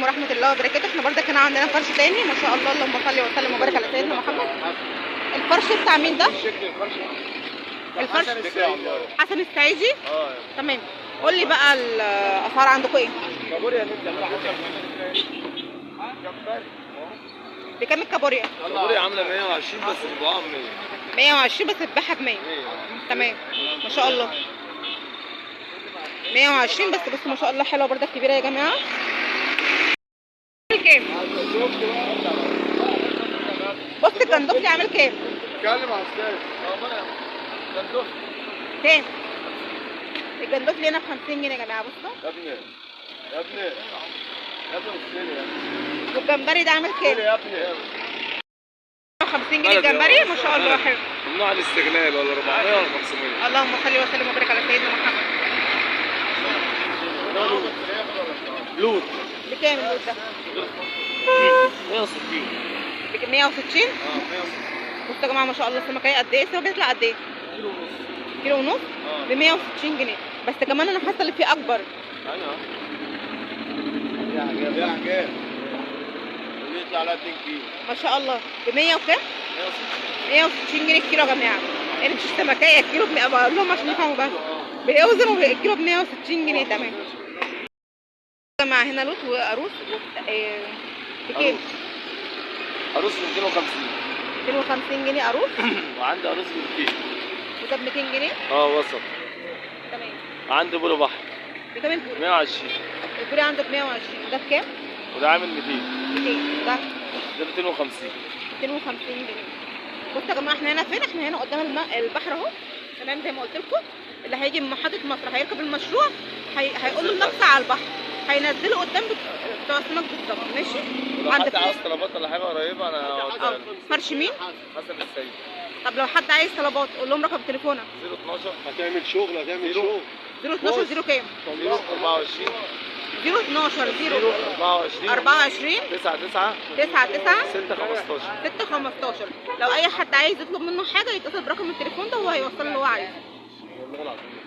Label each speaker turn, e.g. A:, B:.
A: ورحمه الله وبركاته. احنا برضه كان عندنا فرش تاني ما شاء الله، اللهم صل وسلم وبارك على سيدنا محمد. الفرش بتاع مين ده؟ الفرش حسن السعيدي. تمام. قول لي بقى الاسعار عندكم ايه؟ بكام الكابوريا؟
B: الكابوريا عامله 120 بس بتباع 100.
A: 120 بس بتبيعها ب 100. تمام ما شاء الله. 120 بس. بصوا ما شاء الله حلوه برده كبيره يا جماعه. كام؟ بص الجندفلي عامل كام؟
B: اتكلم على السعر. جندفلي
A: كام؟ الجندفلي هنا ب 50 جنيه يا جماعه. بصوا
B: يا ابني يا ابني يا ابني اشتري يا ابني.
A: والجمبري ده عامل كام؟
B: يا ابني
A: 50 جنيه الجمبري ما شاء الله حلو.
B: ممنوع الاستغلال ولا 400 ولا 500.
A: اللهم صل وسلم وبارك على سيدنا محمد.
B: لوت
A: بكام اللوت ده؟
B: 160.
A: ب 160؟
B: 160.
A: بصوا يا جماعه ما شاء الله السمكيه قد ايه؟ السمكه بيطلع قد ايه؟ كيلو ونص ب 160 جنيه. بس كمان انا حاسه اللي فيه اكبر.
B: ايوه يا عجاب يطلع على 2 كيلو
A: ما شاء الله. ب 100 وكام؟ 160 جنيه الكيلو يا جماعه. يعني مش السمكيه الكيلو بقول لهم عشان يفهموا بس. بيوزنوا الكيلو ب 160 جنيه. تمام يا جماعه. هنا لوت وقاروص بكام؟
B: قاروص ب 250.
A: 250 جنيه قاروص.
B: وعندي قاروص ب 200.
A: وده ب 200 جنيه؟
B: وسط.
A: تمام.
B: عندي بولو بحر
A: بكام البوري؟
B: 120.
A: البوري عنده ب 120. ده بكام؟
B: وده عامل 200.
A: 200. ده
B: 250.
A: 250 جنيه. بصوا يا جماعه احنا هنا فين؟ احنا هنا قدام البحر اهو. تمام زي ما قلت لكم. اللي هيجي من محطه مصر هيركب المشروع هيقول له النقص على البحر، هينزله قدام بتوع السمك بالظبط. ماشي.
B: لو حد عاوز طلبات ولا حاجه قريبه انا هقعد.
A: فرش مين؟
B: حسن السيد.
A: طب لو حد عايز طلبات قول لهم رقم تليفونك.
B: 012. هتعمل شغل
A: 012 0 كام؟
B: 024
A: 012 0
B: 24
A: 24
B: 99
A: 99
B: 6 15.
A: 6 15. لو اي حد عايز يطلب منه حاجه يتصل برقم التليفون ده وهو هيوصل اللي هو عايزه.
B: والله العظيم.